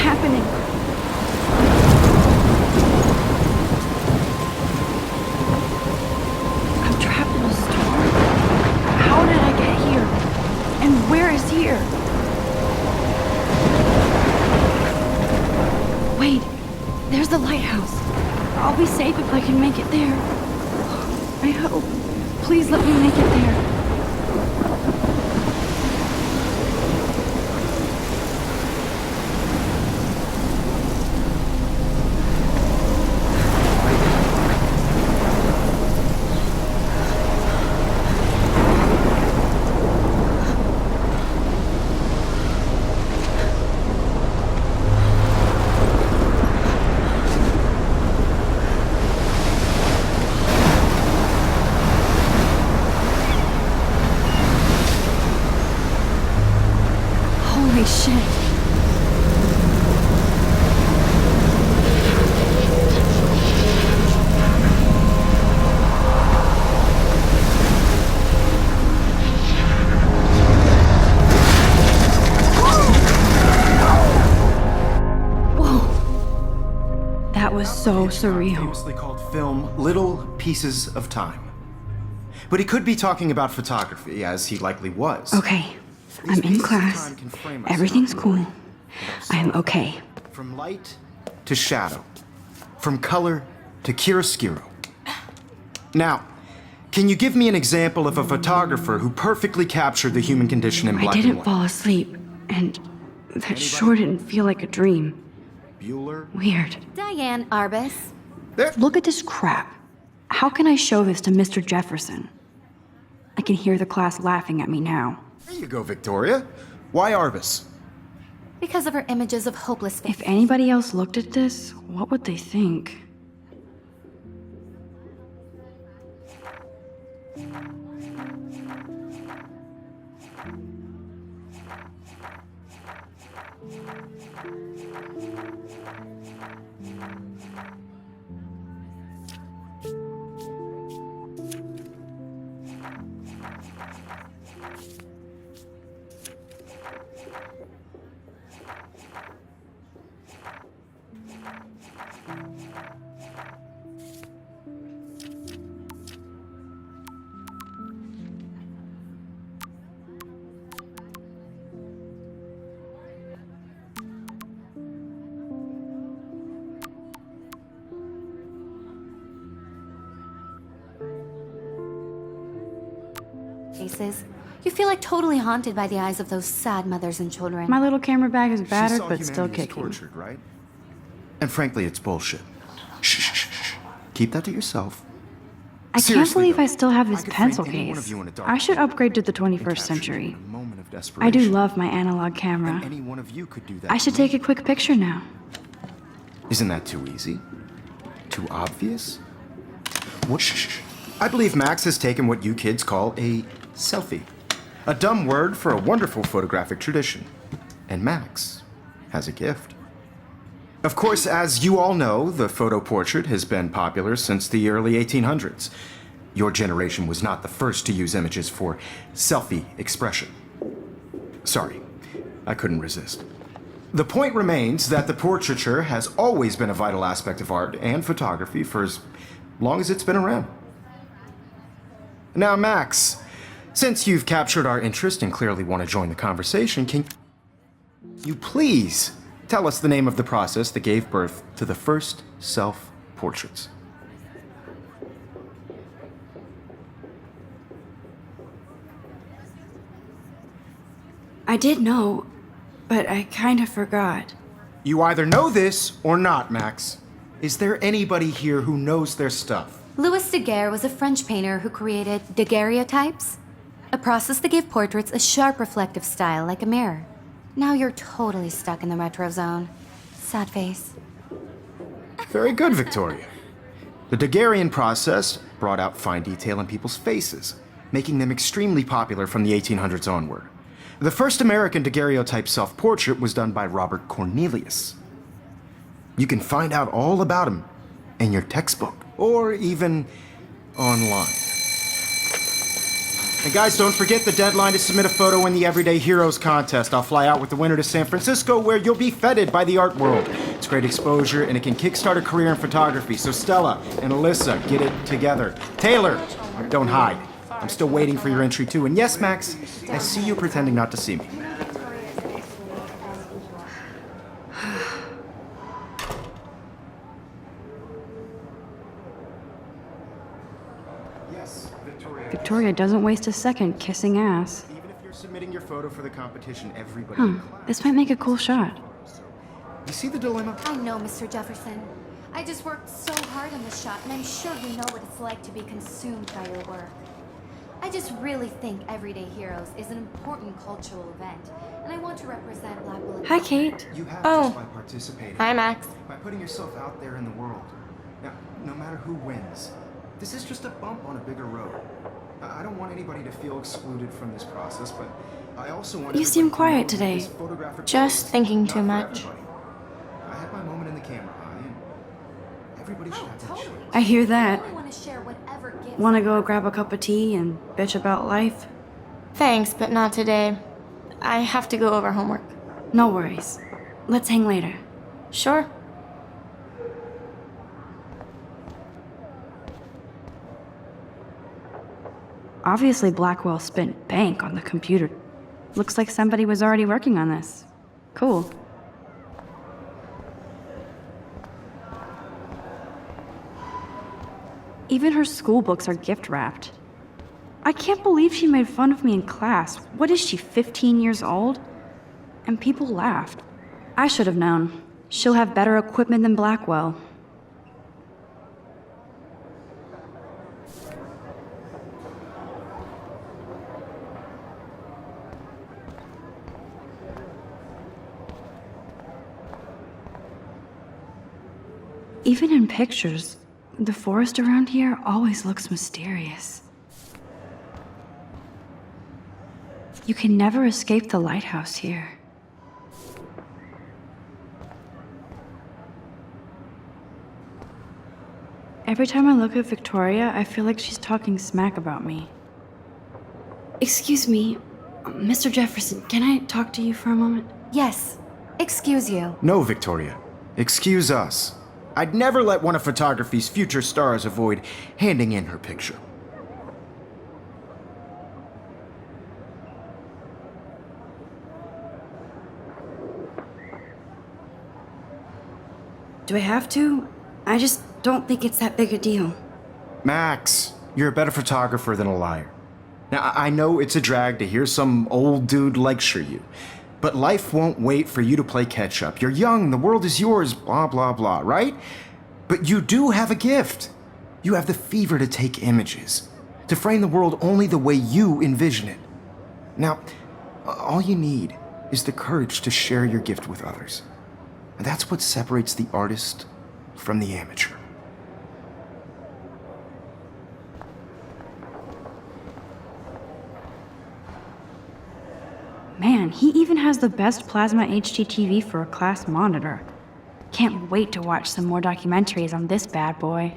happening? I'm trapped in a storm? How did I get here? And where is here? Wait, there's the lighthouse. I'll be safe if I can make it there. I hope. Please let me make it there. Holy shit. Whoa. That was so surreal. Famously called film Little Pieces of Time. But he could be talking about photography, as he likely was. Okay. I'm in class. Everything's cool. I am okay. From light to shadow. From color to chiaroscuro. Now, can you give me an example of a photographer who perfectly captured the human condition in black I and didn't white? fall asleep, and that sure didn't feel like a dream. Bueller? Weird. Diane Arbus. Look at this crap. How can I show this to Mr. Jefferson? I can hear the class laughing at me now. There you go, Victoria. Why Arbus? Because of her images of hopeless faith. If anybody else looked at this, what would they think? Faces. You feel like totally haunted by the eyes of those sad mothers and children. My little camera bag is She battered, saw but still humanity as kicking. tortured, right? And frankly, it's bullshit. Shh, shh, shh, shh. Keep that to yourself. I can't Seriously, believe though, I still have this I could pencil frame any one case. of you in a dark I should room upgrade to the and 21st capture you century. in a moment of I do desperation. love my analog camera. And any one of you could do that. I should to me. take a quick picture now. Isn't that too easy? Too obvious? What? Shh, shh, shh. I believe Max has taken what you kids call a selfie. A dumb word for a wonderful photographic tradition. And Max has a gift. Of course, as you all know, the photo portrait has been popular since the early 1800s. Your generation was not the first to use images for selfie expression. Sorry, I couldn't resist. The point remains that the portraiture has always been a vital aspect of art and photography for as long as it's been around. Now, Max, since you've captured our interest and clearly want to join the conversation, can you please tell us the name of the process that gave birth to the first self-portraits? I did know, but I kind of forgot. You either know this or not, Max. Is there anybody here who knows their stuff? Louis Daguerre was a French painter who created daguerreotypes, a process that gave portraits a sharp reflective style like a mirror. Now you're totally stuck in the retro zone. Sad face. Very good, Victoria. The Daguerrean process brought out fine detail in people's faces, making them extremely popular from the 1800s onward. The first American daguerreotype self-portrait was done by Robert Cornelius. You can find out all about him in your textbook, or even online. And guys, don't forget the deadline to submit a photo in the Everyday Heroes contest. I'll fly out with the winner to San Francisco, where you'll be feted by the art world. It's great exposure, and it can kickstart a career in photography. So Stella and Alyssa, get it together. Taylor, don't hide. I'm still waiting for your entry too. And yes, Max, I see you pretending not to see me. Yes, Victoria. Victoria doesn't waste a second kissing ass. Even if you're submitting your photo for the competition, everybody in class... This might make a cool shot. You see the dilemma? I know, Mr. Jefferson. I just worked so hard on this shot, and I'm sure you know what it's like to be consumed by your work. I just really think Everyday Heroes is an important cultural event, and I want to represent Blackwell. Hi, Kate. You have Oh. just by participating. Hi, Max. By putting yourself out there in the world. Now, no matter who wins, this is just a bump on a bigger road. I don't want anybody to feel excluded from this process, but I also want You everybody seem to quiet know that today. this photographic Just process thinking is too not for much. everybody. I had my moment in the camera eye, and everybody should have that totally. chance. I hear that. I want to share whatever gifts. Want to go grab a cup of tea and bitch about life? Thanks, but not today. I have to go over homework. No worries. Let's hang later. Sure. Obviously, Blackwell spent bank on the computer. Looks like somebody was already working on this. Cool. Even her school books are gift wrapped. I can't believe she made fun of me in class. What is she, 15 years old? And people laughed. I should have known. She'll have better equipment than Blackwell. Even in pictures, the forest around here always looks mysterious. You can never escape the lighthouse here. Every time I look at Victoria, I feel like she's talking smack about me. Excuse me, Mr. Jefferson, can I talk to you for a moment? Yes. Excuse you. No, Victoria. Excuse us. I'd never let one of photography's future stars avoid handing in her picture. Do I have to? I just don't think it's that big a deal. Max, you're a better photographer than a liar. Now, I know it's a drag to hear some old dude lecture you, but life won't wait for you to play catch up. You're young, the world is yours, blah, blah, blah, right? But you do have a gift. You have the fever to take images, to frame the world only the way you envision it. Now, all you need is the courage to share your gift with others. And that's what separates the artist from the amateur. Man, he even has the best plasma HDTV for a class monitor. Can't wait to watch some more documentaries on this bad boy.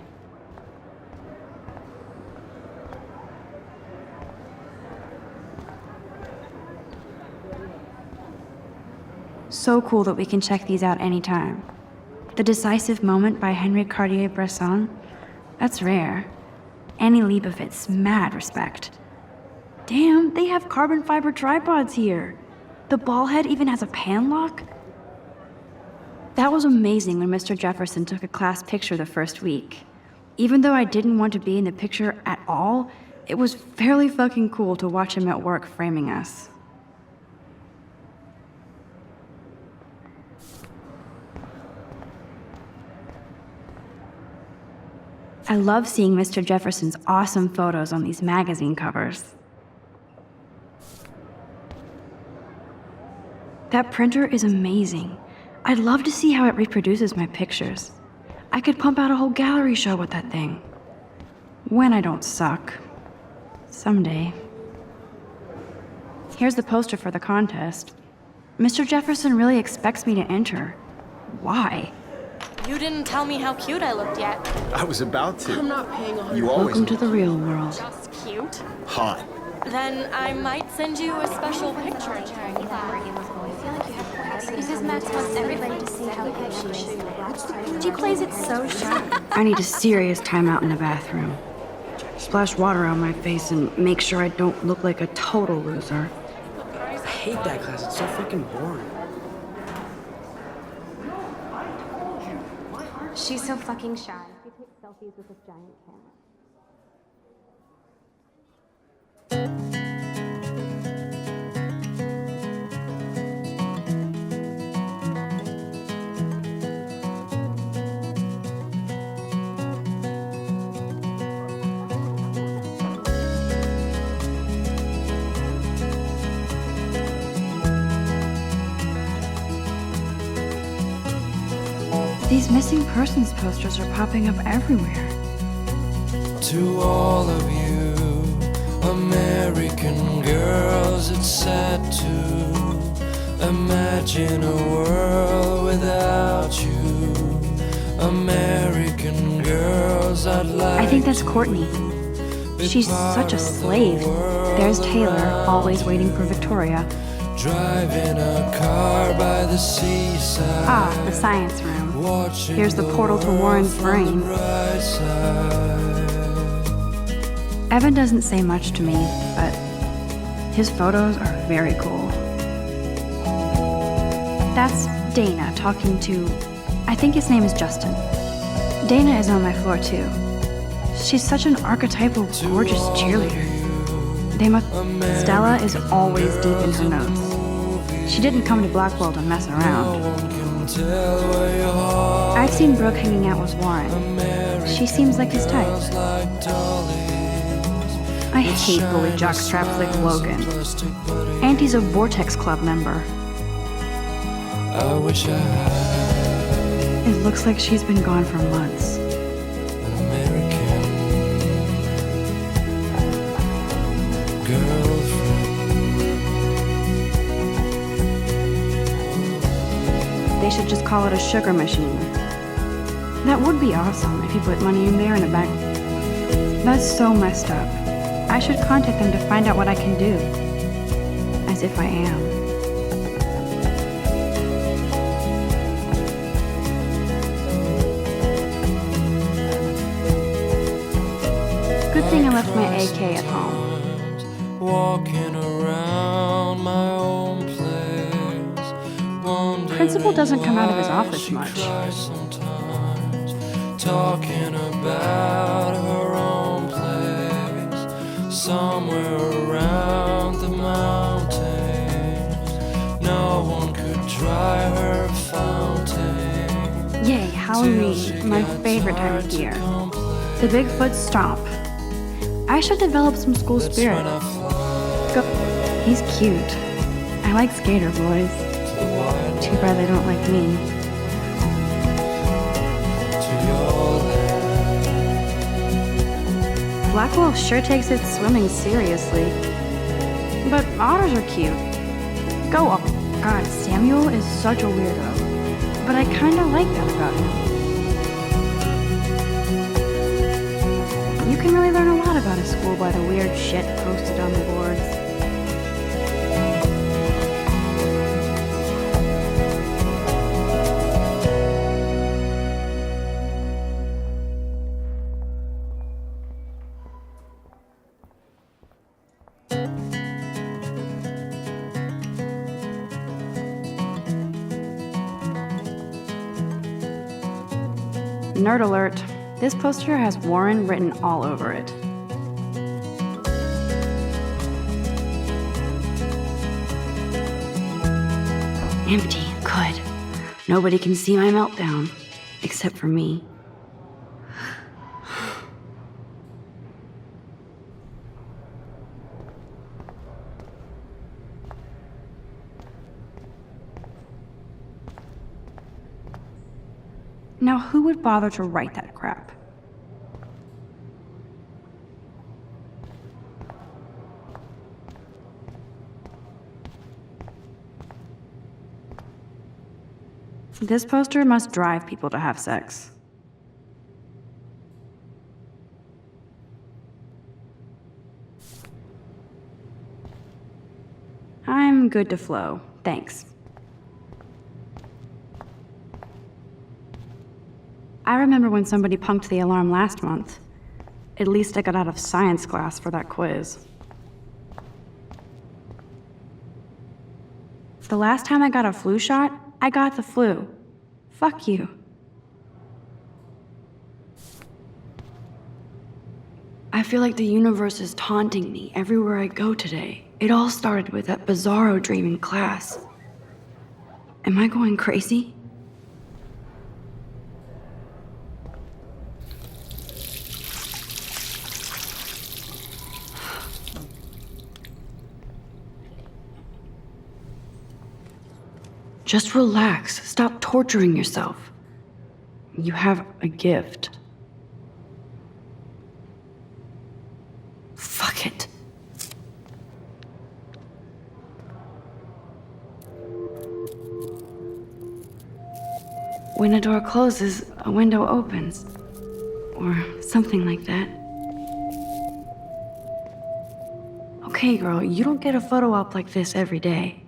So cool that we can check these out anytime. The Decisive Moment by Henry Cartier-Bresson? That's rare. Annie Leibovitz, mad respect. Damn, they have carbon fiber tripods here. The ball head even has a pan lock. That was amazing when Mr. Jefferson took a class picture the first week. Even though I didn't want to be in the picture at all, it was fairly fucking cool to watch him at work framing us. I love seeing Mr. Jefferson's awesome photos on these magazine covers. That printer is amazing. I'd love to see how it reproduces my pictures. I could pump out a whole gallery show with that thing. When I don't suck. Someday. Here's the poster for the contest. Mr. Jefferson really expects me to enter. Why? You didn't tell me how cute I looked yet. I was about to. I'm not paying 100. You always Welcome to the real world. Just cute. hot. Then I might send you a special picture. Because Max wants everybody to see how good she is. She plays it so sharp. I need a serious timeout in the bathroom. Splash water on my face and make sure I don't look like a total loser. I hate that class. It's so freaking boring. She's so fucking shy. She takes selfies with this giant camera. These missing persons posters are popping up everywhere. To all of you American girls, it's sad to imagine a world without you. American girls, I'd like I think that's Courtney. She's such a slave. There's Taylor, always waiting for Victoria. driving a car by the seaside. Ah, the science room. Here's the portal to Warren's brain. Evan doesn't say much to me, but his photos are very cool. That's Dana talking to, I think his name is Justin. Dana is on my floor too. She's such an archetypal, gorgeous cheerleader. Stella is always deep in her notes. She didn't come to Blackwell to mess around. I've seen Brooke hanging out with Warren. She seems like his type. I hate bully jockstraps like Logan. Auntie's a Vortex Club member. I wish I had It looks like she's been gone for months. an American girlfriend. They should just call it a sugar machine. That would be awesome if you put money in there and a bank. That's so messed up. I should contact them to find out what I can do. As if I am. Good thing I left my AK at home. Walking around my own place. Wondering Principal doesn't come out of his why office she much. cries sometimes, talking about her own place, somewhere around the mountains. No one could dry her fountain. Yay, Halloween, my favorite time of year. The Bigfoot Stomp. I should develop some school spirit. Go. He's cute. I like skater boys. Too bad they don't like me. Blackwell sure takes its swimming seriously. But otters are cute. Go up. God, Samuel is such a weirdo. But I kinda like that about him. You can really learn a lot about a school by the weird shit posted on the boards. Nerd alert. This poster has Warren written all over it. Empty. Good. Nobody can see my meltdown. Except for me. Now, who would bother to write that crap? This poster must drive people to have sex. good to flow. Thanks. I remember when somebody punked the alarm last month. At least I got out of science class for that quiz. The last time I got a flu shot, I got the flu. Fuck you. I feel like the universe is taunting me everywhere I go today. It all started with that bizarro dream in class. Am I going crazy? Just relax. Stop torturing yourself. You have a gift. Fuck it. When a door closes, a window opens. Or something like that. Okay, girl, you don't get a photo op like this every day.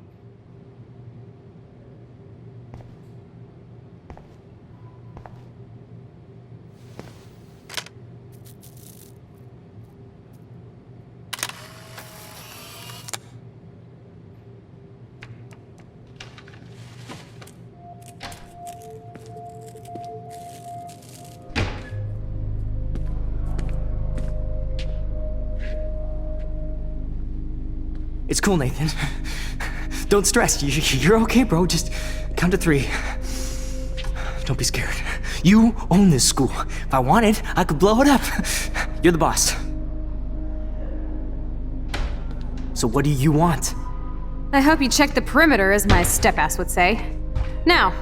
It's cool, Nathan. Don't stress. You're okay, bro. Just count to 3. Don't be scared. You own this school. If I wanted, I could blow it up. You're the boss. So what do you want? I hope you checked the perimeter, as my step-ass would say. Now,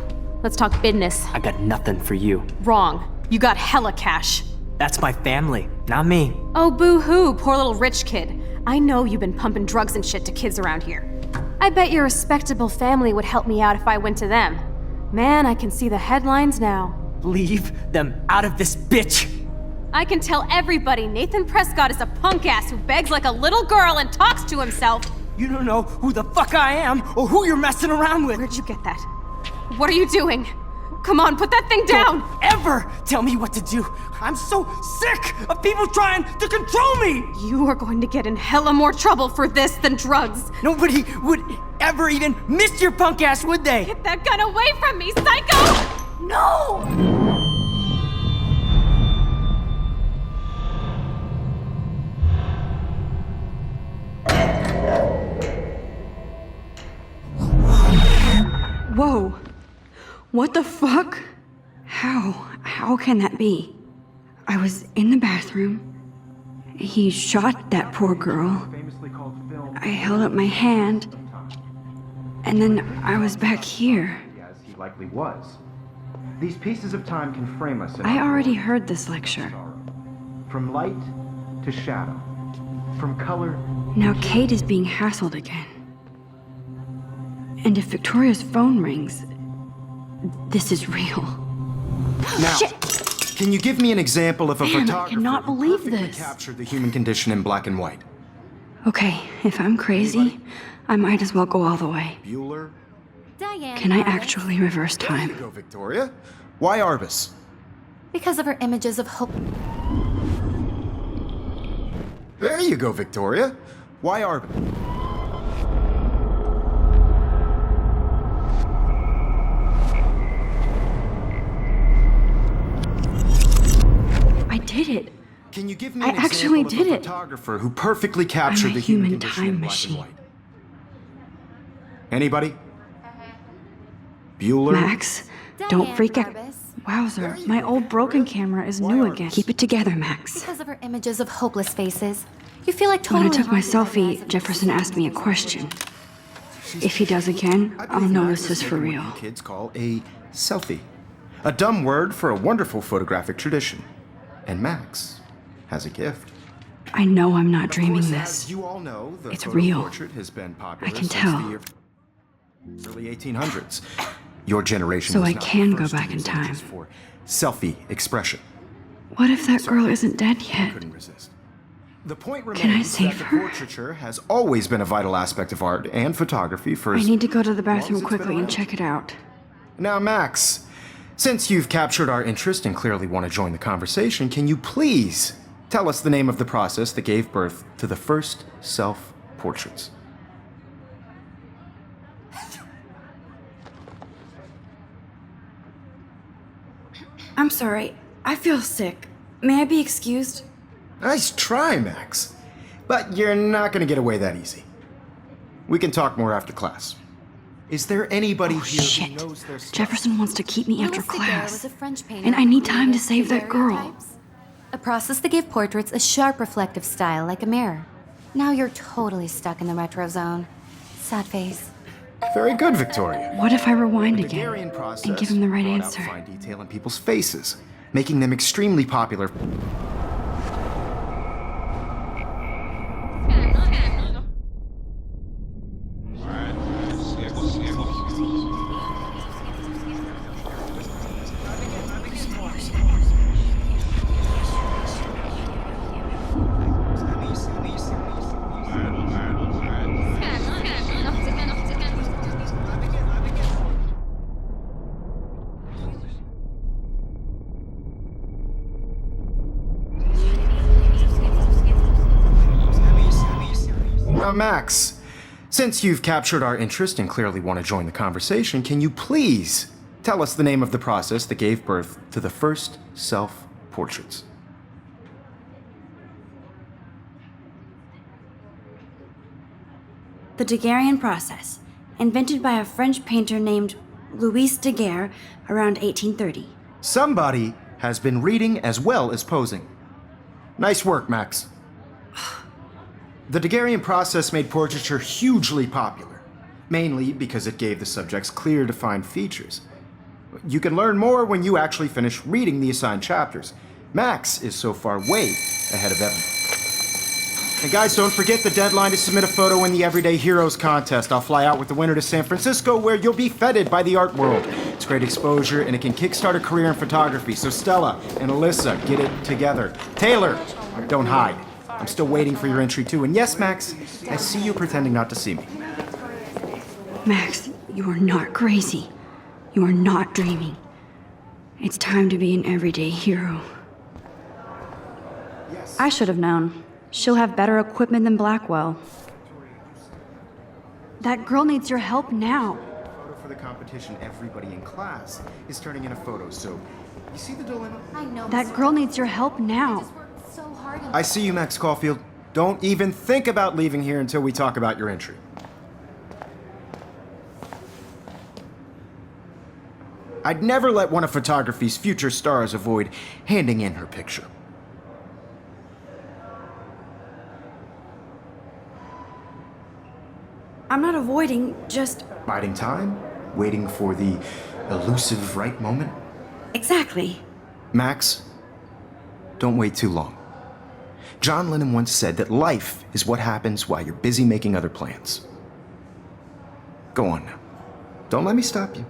let's talk business. I got nothing for you. Wrong. You got hella cash. That's my family, not me. Oh, boo-hoo, poor little rich kid. I know you've been pumping drugs and shit to kids around here. I bet your respectable family would help me out if I went to them. Man, I can see the headlines now. Leave them out of this bitch! I can tell everybody Nathan Prescott is a punk ass who begs like a little girl and talks to himself. You don't know who the fuck I am or who you're messing around with. Where'd you get that? What are you doing? Come on, put that thing down! Don't ever tell me what to do! I'm so sick of people trying to control me! You are going to get in hella more trouble for this than drugs. Nobody would ever even miss your punk ass, would they? Get that gun away from me, psycho! No! Whoa. What the fuck? How can that be? I was in the bathroom. He shot that poor girl. I held up my hand. And then I was back here. As he likely was. These pieces of time can frame us in I our already world. heard this lecture. From light to shadow. From color. Now Kate is being hassled again. And if Victoria's phone rings, this is real. Now, Shit! can you give me an example of a Man, I photographer cannot who believe perfectly this. captured the human condition in black and white? Okay, if I'm crazy, I might as well go all the way. Bueller? Diane. Can I Arbus. actually reverse There you time? go, Victoria. Why Arbus? Because of her images of hope. There you go, Victoria. Why Arbus? I did it. Can you give me I an actually example did of a it. photographer who perfectly captured I'm a the human human condition time in black machine. and white? Anybody? Bueller? Max, don't Diane freak out. Arbus. Wowzer, my old broken camera is Why new Arbus? again. Keep it together, Max. Because of her images of hopeless faces. You feel like When totally I took my haunted by the eyes selfie, of Jefferson these asked me a people. question. If he does again, I I'll believe know Max this has is for taken real. what you kids call a selfie. A dumb word for a wonderful photographic tradition. And Max has a gift. I know I'm not Of dreaming course, this. As you all know, the It's photo real. portrait has been popular I can since tell. the early 1800s. Your generation So was I not the can go first to back in use images time. for selfie expression. What if that girl isn't dead yet? Couldn't resist. The point I remains save that the her? portraiture has always been a vital aspect of art and photography for I as need to go to the long as bathroom it's been quickly and around. check it out. Now, Max, since you've captured our interest and clearly want to join the conversation, can you please tell us the name of the process that gave birth to the first self-portraits? I'm sorry. I feel sick. May I be excused? Nice try, Max. But you're not going to get away that easy. We can talk more after class. Is there anybody here who Shit. knows their stuff? Jefferson wants to keep me after Louis Daguerre was class. a French painter And I who need time to created save that girl. daguerreotypes, a process that gave portraits a sharp reflective style like a mirror. Now you're totally stuck in the retro zone. Sad face. Very good, Victoria. What if I rewind The again Daguerrean process and give him the right brought out answer? fine detail in people's faces, making them extremely popular. Now, Max, since you've captured our interest and clearly want to join the conversation, can you please tell us the name of the process that gave birth to the first self-portraits? The Daguerrean process, invented by a French painter named Louis Daguerre around 1830. Somebody has been reading as well as posing. Nice work, Max. The Daguerrean process made portraiture hugely popular, mainly because it gave the subjects clear, defined features. You can learn more when you actually finish reading the assigned chapters. Max is so far way ahead of Evan. And guys, don't forget the deadline to submit a photo in the Everyday Heroes contest. I'll fly out with the winner to San Francisco, where you'll be feted by the art world. It's great exposure, and it can kickstart a career in photography. So Stella and Alyssa, get it together. Taylor, don't hide. I'm still waiting for your entry too. And yes, Max, I see you pretending not to see me. Max, you are not crazy. You are not dreaming. It's time to be an everyday hero. I should have known. She'll have better equipment than Blackwell. That girl needs your help now. Photo for the competition, everybody in class is turning in a photo, so you see the dilemma? I know. That girl needs your help now. worked so hard on I see you, Max Caulfield. Don't even think about leaving here until we talk about your entry. I'd never let one of photography's future stars avoid handing in her picture. I'm not avoiding, just. Biding time, waiting for the elusive right moment. Exactly. Max, don't wait too long. John Lennon once said that life is what happens while you're busy making other plans. Go on now. Don't let me stop you.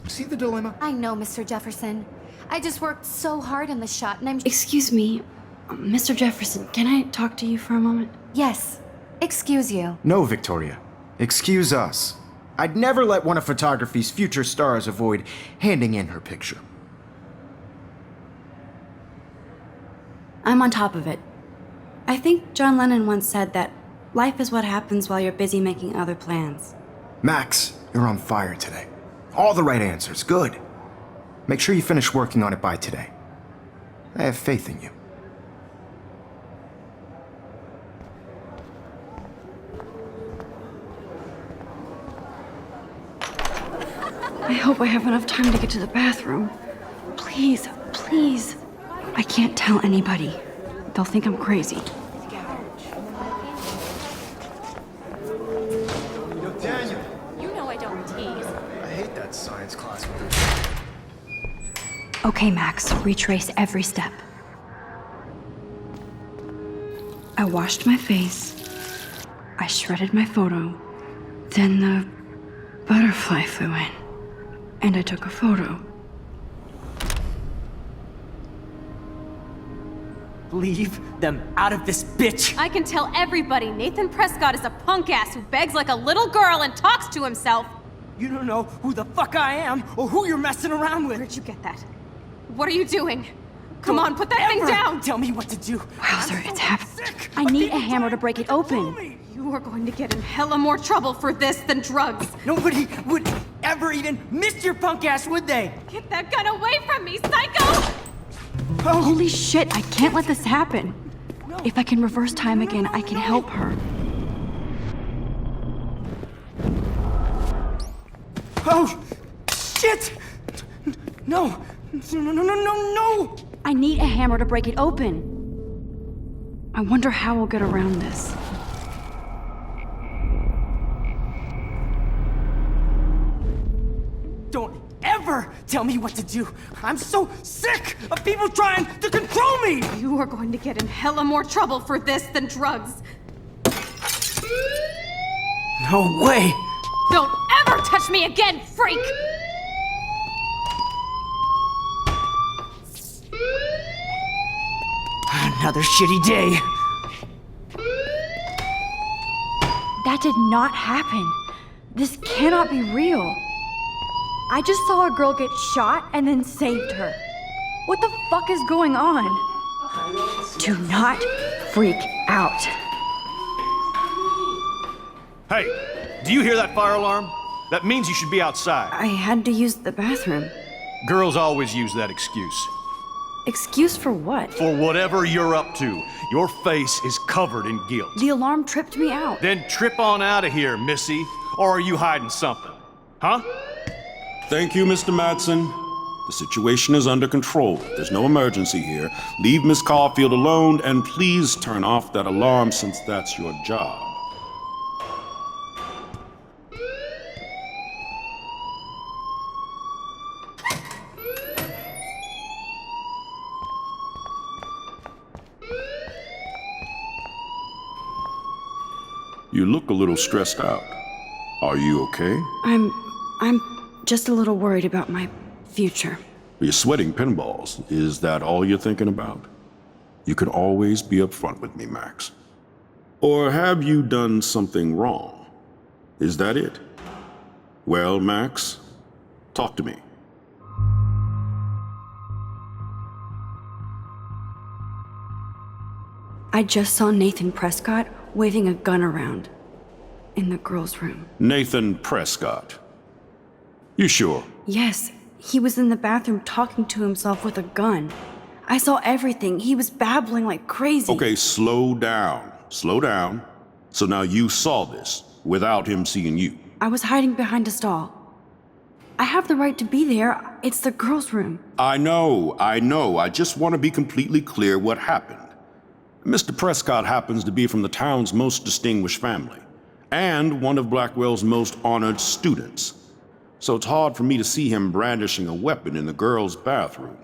See the dilemma? I know, Mr. Jefferson. I just worked so hard on the shot, and I'm. Excuse me, Mr. Jefferson, can I talk to you for a moment? Yes. Excuse you. No, Victoria. Excuse us. I'd never let one of photography's future stars avoid handing in her picture. I'm on top of it. I think John Lennon once said that life is what happens while you're busy making other plans. Max, you're on fire today. All the right answers. Good. Make sure you finish working on it by today. I have faith in you. I hope I have enough time to get to the bathroom. Please, please. I can't tell anybody. They'll think I'm crazy. Yo, Daniel. You know I don't tease. I hate that science class. Okay, Max, retrace every step. I washed my face. I shredded my photo. Then the butterfly flew in, and I took a photo. Leave them out of this bitch! I can tell everybody Nathan Prescott is a punk ass who begs like a little girl and talks to himself. You don't know who the fuck I am or who you're messing around with. Where'd you get that? What are you doing? Come on, put that thing Ever down! Tell me what to do. Wowzer, it's happening. Sick I of need a people hammer to trying break it control open. me. You are going to get in hella more trouble for this than drugs. Nobody would ever even miss your punk ass, would they? Get that gun away from me, psycho! Oh, Holy shit, I can't let this happen. If I can reverse time again, I can help her. oh, shit! No, no! I need a hammer to break it open. I wonder how we'll get around this. Don't ever tell me what to do. I'm so sick of people trying to control me. You are going to get in hella more trouble for this than drugs. No way. Don't ever touch me again, freak! Another shitty day. That did not happen. This cannot be real. I just saw a girl get shot and then saved her. What the fuck is going on? Do not freak out. Hey, do you hear that fire alarm? That means you should be outside. I had to use the bathroom. Girls always use that excuse. Excuse for what? For whatever you're up to, your face is covered in guilt. The alarm tripped me out. Then trip on out of here, Missy. Or are you hiding something? Huh? Thank you, Mr. Madsen. The situation is under control. There's no emergency here. Leave Miss Caulfield alone, and please turn off that alarm since that's your job. You look a little stressed out. Are you okay? I'm just a little worried about my future. You're sweating pinballs. Is that all you're thinking about? You can always be upfront with me, Max. Or have you done something wrong? Is that it? Well, Max, talk to me. I just saw Nathan Prescott waving a gun around in the girls' room. Nathan Prescott. You sure? Yes, he was in the bathroom talking to himself with a gun. I saw everything. He was babbling like crazy. Okay, slow down. Slow down. So now you saw this without him seeing you. I was hiding behind a stall. I have the right to be there. It's the girls' room. I know. I just want to be completely clear what happened. Mr. Prescott happens to be from the town's most distinguished family, and one of Blackwell's most honored students. So it's hard for me to see him brandishing a weapon in the girls' bathroom.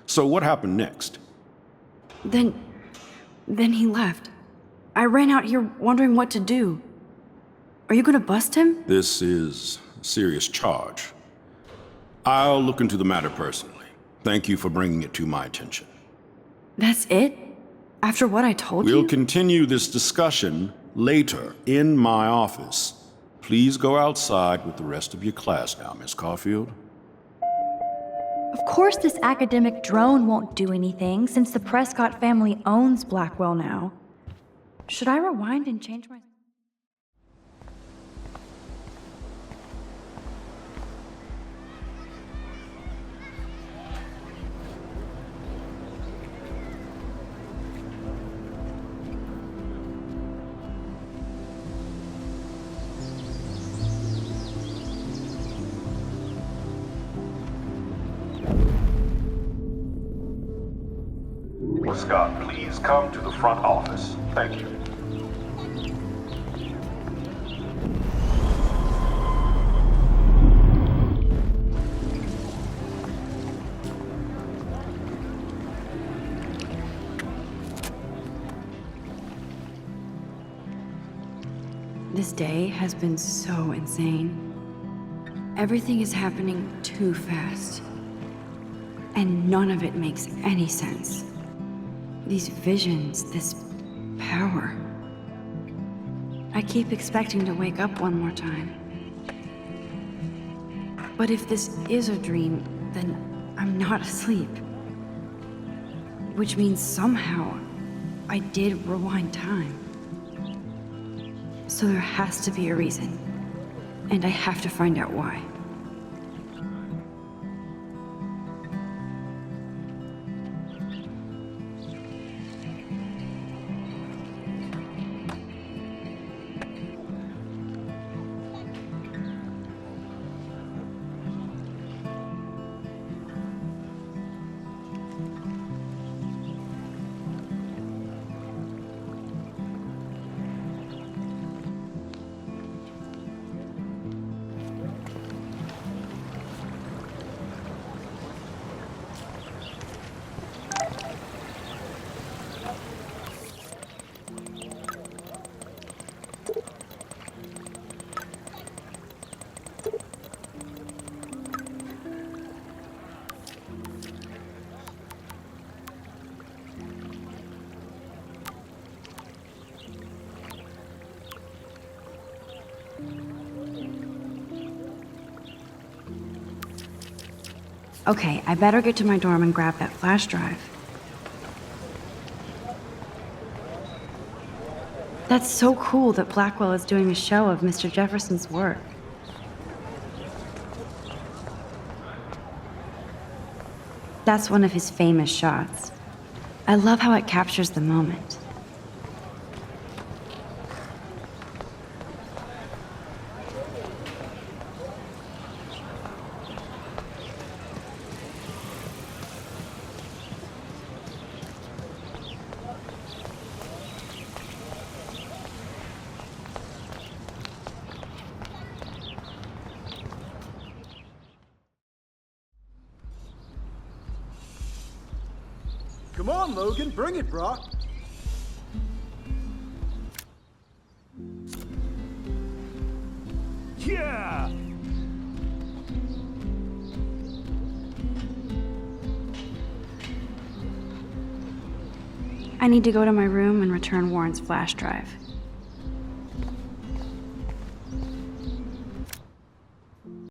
So what happened next? Then he left. I ran out here wondering what to do. Are you gonna bust him? This is a serious charge. I'll look into the matter personally. Thank you for bringing it to my attention. That's it? After what I told you? We'll continue this discussion later in my office. Please go outside with the rest of your class now, Miss Caulfield. Of course this academic drone won't do anything since the Prescott family owns Blackwell now. Should I rewind and change my... Scott, please come to the front office. Thank you. This day has been so insane. Everything is happening too fast. And none of it makes any sense. These visions, this power. I keep expecting to wake up one more time. But if this is a dream, then I'm not asleep. Which means somehow I did rewind time. So there has to be a reason. And I have to find out why. Okay, I better get to my dorm and grab that flash drive. That's so cool that Blackwell is doing a show of Mr. Jefferson's work. That's one of his famous shots. I love how it captures the moment. Come on, Logan, bring it, bro. Yeah! I need to go to my room and return Warren's flash drive.